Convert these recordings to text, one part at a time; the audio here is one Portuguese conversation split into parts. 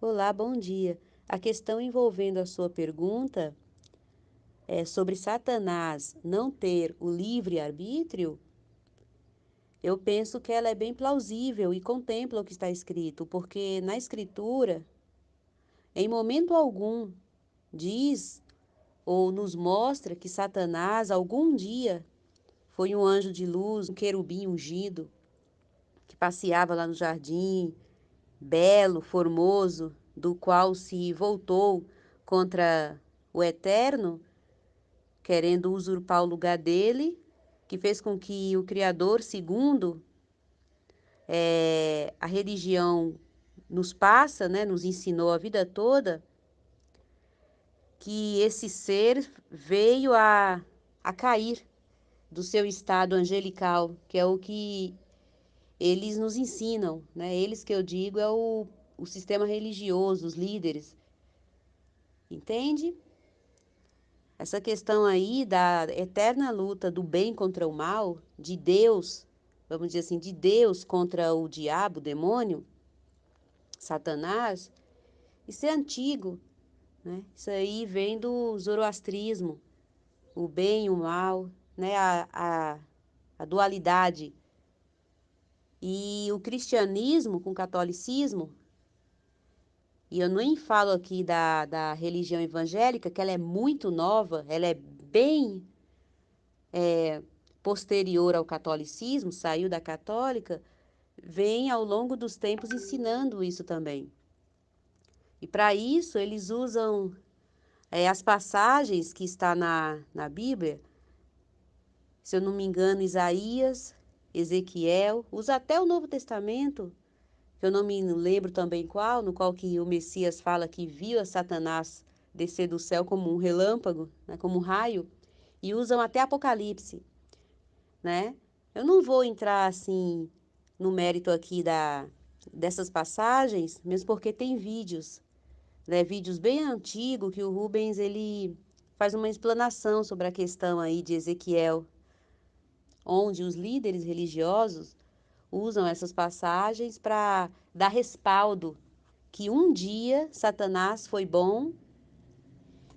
Olá, bom dia. A questão envolvendo a sua pergunta é sobre Satanás não ter o livre-arbítrio. Eu penso que ela é bem plausível e contempla o que está escrito, porque na Escritura, em momento algum, diz ou nos mostra que Satanás algum dia foi um anjo de luz, um querubim ungido, que passeava lá no jardim, belo, formoso, do qual se voltou contra o Eterno, querendo usurpar o lugar dele, que fez com que o Criador, segundo a religião nos passa, né, nos ensinou a vida toda, que esse ser veio a cair do seu estado angelical, que é o que eles nos ensinam, né? Eles que eu digo é o sistema religioso, os líderes, entende? Essa questão aí da eterna luta do bem contra o mal, de Deus, vamos dizer assim, de Deus contra o diabo, o demônio, Satanás, isso é antigo, né? Isso aí vem do zoroastrismo, o bem e o mal, né? A dualidade. E o cristianismo com o catolicismo, e eu nem falo aqui da religião evangélica, que ela é muito nova, ela é bem posterior ao catolicismo, saiu da católica, vem ao longo dos tempos ensinando isso também. E para isso eles usam as passagens que está na Bíblia, se eu não me engano, Isaías, Ezequiel, usa até o Novo Testamento, que eu não me lembro também qual, no qual que o Messias fala que viu a Satanás descer do céu como um relâmpago, né, como um raio, e usam até Apocalipse, né? Eu não vou entrar assim no mérito aqui dessas passagens, mesmo porque tem vídeos, né? Vídeos bem antigos que o Rubens ele faz uma explanação sobre a questão aí de Ezequiel, onde os líderes religiosos usam essas passagens para dar respaldo que um dia Satanás foi bom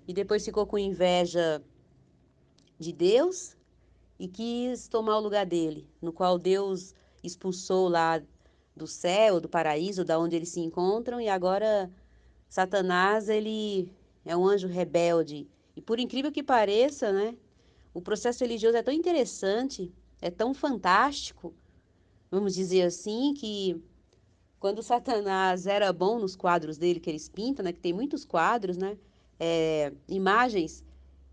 e depois ficou com inveja de Deus e quis tomar o lugar dele, no qual Deus expulsou lá do céu, do paraíso, da onde eles se encontram, e agora Satanás, ele é um anjo rebelde. E por incrível que pareça, né, o processo religioso é tão interessante, é tão fantástico, vamos dizer assim, que quando Satanás era bom nos quadros dele que eles pintam, né, que tem muitos quadros, né, imagens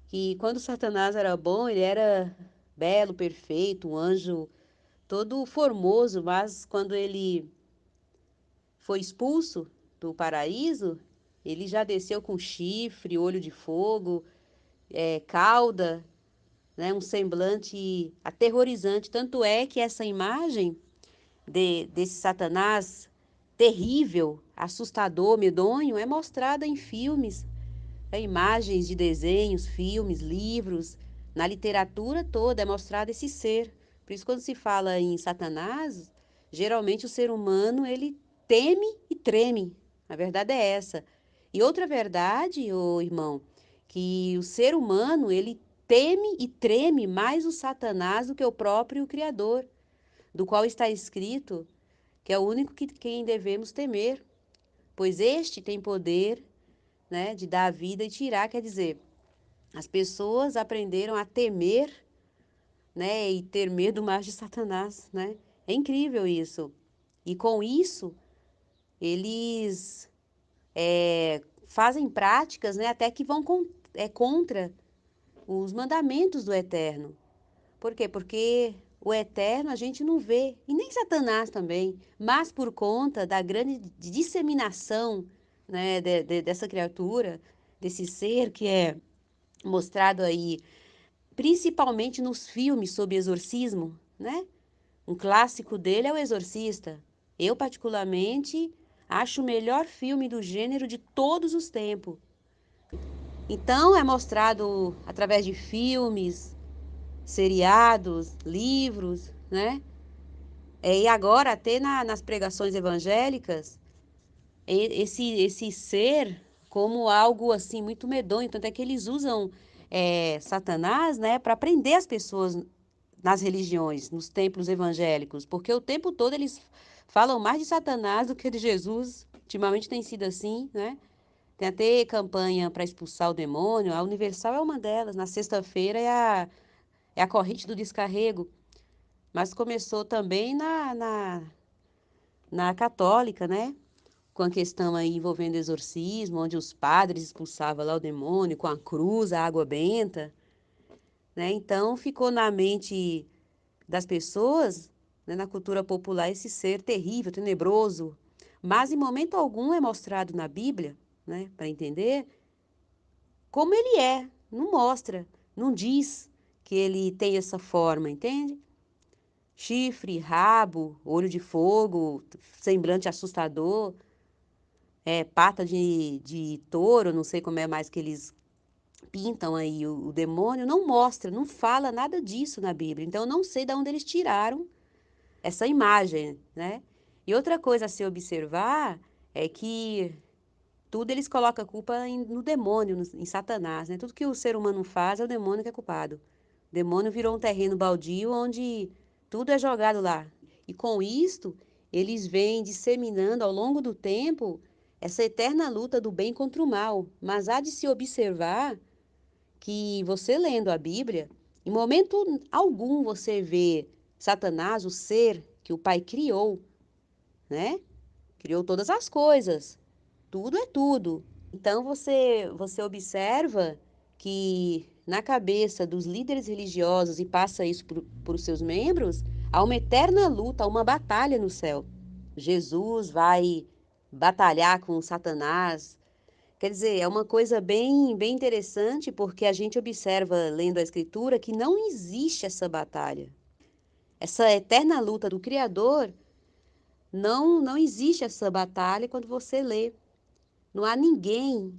que quando Satanás era bom, ele era belo, perfeito, um anjo todo formoso, mas quando ele foi expulso do paraíso, ele já desceu com chifre, olho de fogo, cauda, né, um semblante aterrorizante. Tanto é que essa imagem desse Satanás terrível, assustador, medonho, é mostrada em filmes, imagens de desenhos, filmes, livros, na literatura toda é mostrado esse ser. Por isso, quando se fala em Satanás, geralmente o ser humano ele teme e treme. A verdade é essa. E outra verdade, ô irmão, que o ser humano ele teme e treme mais o Satanás do que o próprio Criador, do qual está escrito que é o único que quem devemos temer, pois este tem poder, né, de dar a vida e tirar, quer dizer, as pessoas aprenderam a temer, né, e ter medo mais de Satanás, né? É incrível isso. E com isso, eles fazem práticas, né, até que vão contra os mandamentos do Eterno. Por quê? Porque o Eterno a gente não vê, e nem Satanás também, mas por conta da grande disseminação, né, dessa criatura, desse ser que é mostrado aí, principalmente nos filmes sobre exorcismo, né? Um clássico dele é O Exorcista. Eu, particularmente, acho o melhor filme do gênero de todos os tempos. Então, é mostrado através de filmes, seriados, livros, né? E agora, até nas pregações evangélicas, esse ser como algo assim muito medonho, tanto é que eles usam Satanás, né, para prender as pessoas nas religiões, nos templos evangélicos, porque o tempo todo eles falam mais de Satanás do que de Jesus. Ultimamente tem sido assim, né? Tem até campanha para expulsar o demônio. A Universal é uma delas. Na sexta-feira é a corrente do descarrego. Mas começou também na católica, né? Com a questão aí envolvendo exorcismo, onde os padres expulsavam lá o demônio com a cruz, a água benta, né? Então ficou na mente das pessoas, né, na cultura popular, esse ser terrível, tenebroso. Mas em momento algum é mostrado na Bíblia, né, para entender como ele é. Não mostra, não diz que ele tem essa forma, entende? Chifre, rabo, olho de fogo, semblante assustador, pata de touro, não sei como é mais que eles pintam aí o demônio, não mostra, não fala nada disso na Bíblia. Então eu não sei de onde eles tiraram essa imagem, né? E outra coisa a se observar é que tudo eles colocam a culpa no demônio, em Satanás, né? Tudo que o ser humano faz é o demônio que é culpado. O demônio virou um terreno baldio onde tudo é jogado lá. E com isto, eles vêm disseminando ao longo do tempo essa eterna luta do bem contra o mal. Mas há de se observar que você lendo a Bíblia, em momento algum você vê Satanás, o ser que o Pai criou, né? Criou todas as coisas. Tudo é tudo. Então você observa que na cabeça dos líderes religiosos e passa isso para os seus membros, há uma eterna luta, há uma batalha no céu. Jesus vai batalhar com Satanás. Quer dizer, é uma coisa bem interessante porque a gente observa lendo a Escritura que não existe essa batalha. Essa eterna luta do Criador, não existe essa batalha quando você lê. Não há ninguém,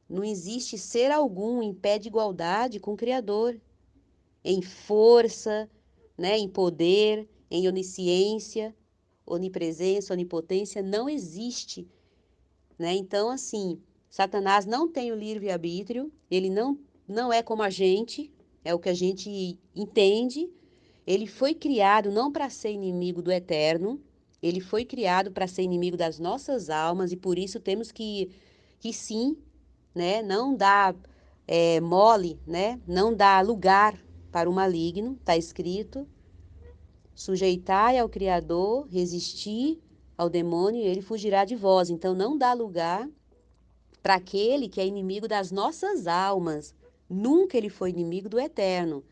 não existe ser algum em pé de igualdade com o Criador, em força, né, em poder, em onisciência, onipresença, onipotência, não existe, né? Então, assim, Satanás não tem o livre-arbítrio, ele não é como a gente, é o que a gente entende. Ele foi criado não para ser inimigo do eterno, ele foi criado para ser inimigo das nossas almas e por isso temos que sim, né, não dar mole, né, não dar lugar para o maligno, está escrito, sujeitai ao Criador, resistir ao demônio e ele fugirá de vós. Então não dá lugar para aquele que é inimigo das nossas almas. Nunca ele foi inimigo do eterno,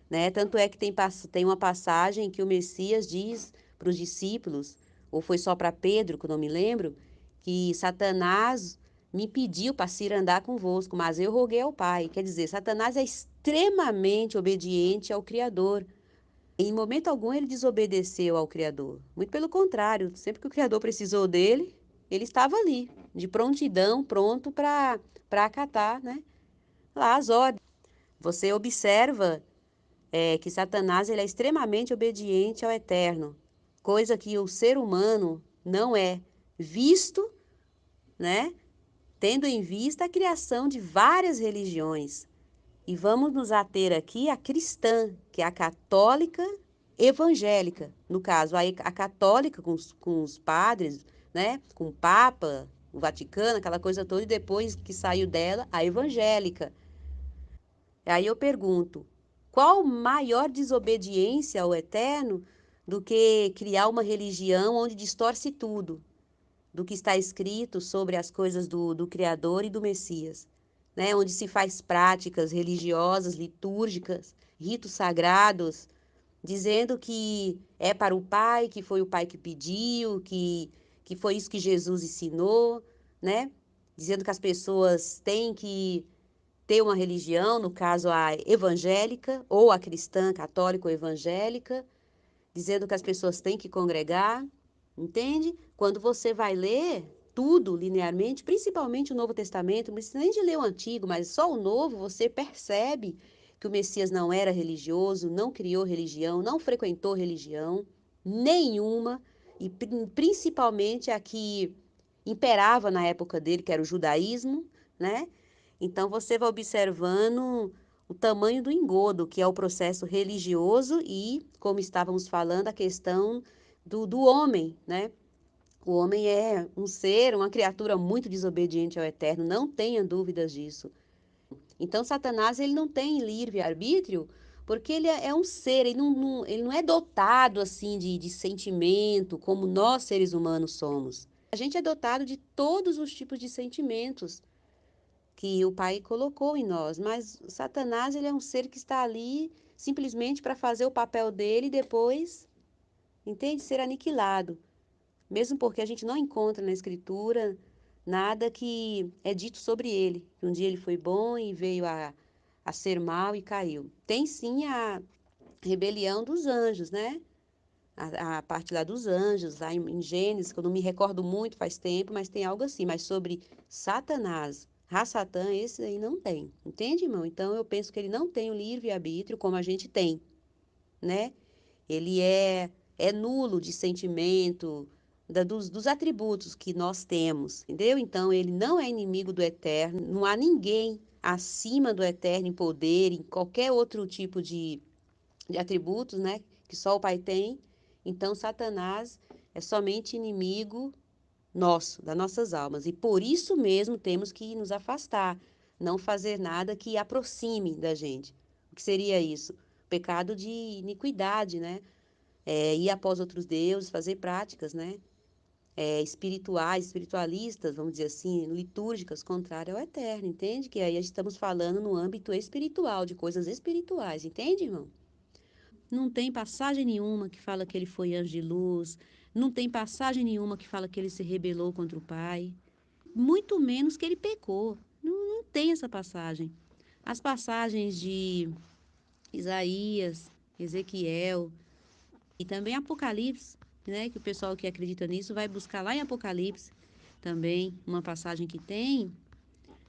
né? Tanto é que tem uma passagem que o Messias diz para os discípulos, ou foi só para Pedro, que eu não me lembro, que Satanás me pediu para ir andar convosco, mas eu roguei ao Pai. Quer dizer, Satanás é extremamente obediente ao Criador. Em momento algum ele desobedeceu ao Criador. Muito pelo contrário, sempre que o Criador precisou dele, ele estava ali, de prontidão, pronto para acatar, né? Lá as ordens. Você observa que Satanás ele é extremamente obediente ao eterno, coisa que o ser humano não é, visto, né? Tendo em vista a criação de várias religiões. E vamos nos ater aqui à cristã, que é a católica evangélica. No caso, a católica com os padres, né? Com o Papa, o Vaticano, aquela coisa toda, e depois que saiu dela, a evangélica. Aí eu pergunto, qual maior desobediência ao eterno do que criar uma religião onde distorce tudo do que está escrito sobre as coisas do Criador e do Messias, né? Onde se faz práticas religiosas, litúrgicas, ritos sagrados, dizendo que é para o Pai, que foi o Pai que pediu, que foi isso que Jesus ensinou, né? Dizendo que as pessoas têm que ter uma religião, no caso a evangélica, ou a cristã, católica ou evangélica, dizendo que as pessoas têm que congregar, entende? Quando você vai ler tudo linearmente, principalmente o Novo Testamento, não precisa nem de ler o Antigo, mas só o Novo, você percebe que o Messias não era religioso, não criou religião, não frequentou religião nenhuma, e principalmente a que imperava na época dele, que era o judaísmo, né? Então você vai observando o tamanho do engodo, que é o processo religioso e, como estávamos falando, a questão do homem, né? O homem é um ser, uma criatura muito desobediente ao Eterno, não tenha dúvidas disso. Então, Satanás, ele não tem livre-arbítrio, porque ele é um ser, ele não é dotado, assim, de sentimento, como nós, seres humanos, somos. A gente é dotado de todos os tipos de sentimentos que o Pai colocou em nós, mas Satanás, ele é um ser que está ali simplesmente para fazer o papel dele e depois, entende? Ser aniquilado. Mesmo porque a gente não encontra na Escritura nada que é dito sobre ele. Que um dia ele foi bom e veio a ser mal e caiu. Tem sim a rebelião dos anjos, né? A parte lá dos anjos, lá em Gênesis, que eu não me recordo muito, faz tempo, mas tem algo assim. Mas sobre Satanás, Ra-Satã, esse aí não tem. Entende, irmão? Então eu penso que ele não tem o livre-arbítrio como a gente tem, né? Ele é nulo de sentimento, dos atributos que nós temos, entendeu? Então, ele não é inimigo do Eterno, não há ninguém acima do Eterno em poder, em qualquer outro tipo de atributos, né? Que só o Pai tem. Então, Satanás é somente inimigo nosso, das nossas almas. E por isso mesmo temos que nos afastar, não fazer nada que aproxime da gente. O que seria isso? Pecado de iniquidade, né? Ir após outros deuses, fazer práticas, né? Espirituais, espiritualistas, vamos dizer assim, litúrgicas, contrárias ao eterno, entende? Que aí estamos falando no âmbito espiritual, de coisas espirituais, entende, irmão? Não tem passagem nenhuma que fala que ele foi anjo de luz, não tem passagem nenhuma que fala que ele se rebelou contra o Pai, muito menos que ele pecou. Não tem essa passagem. As passagens de Isaías, Ezequiel, e também Apocalipse, né? Que o pessoal que acredita nisso vai buscar lá em Apocalipse também, uma passagem que tem.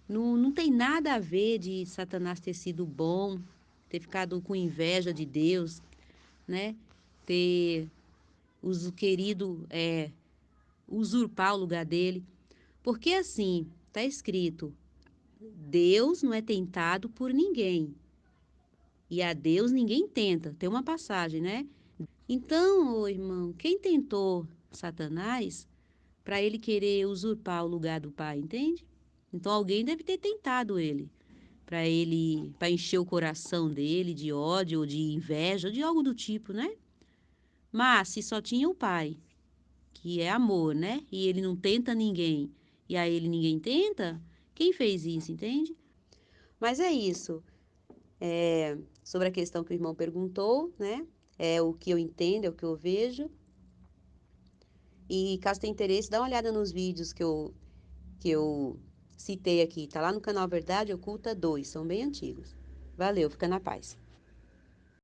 Não tem nada a ver de Satanás ter sido bom, ter ficado com inveja de Deus, né? Ter querido usurpar o lugar dele. Porque assim, está escrito, Deus não é tentado por ninguém. E a Deus ninguém tenta. Tem uma passagem, né? Então, ô irmão, quem tentou Satanás para ele querer usurpar o lugar do pai, entende? Então alguém deve ter tentado ele, para encher o coração dele de ódio, ou de inveja, ou de algo do tipo, né? Mas se só tinha o pai, que é amor, né? E ele não tenta ninguém, e a ele ninguém tenta, quem fez isso, entende? Mas é isso. Sobre a questão que o irmão perguntou, né? É o que eu entendo, é o que eu vejo. E caso tenha interesse, dá uma olhada nos vídeos que eu citei aqui. Tá lá no canal Verdade Oculta 2, são bem antigos. Valeu, fica na paz.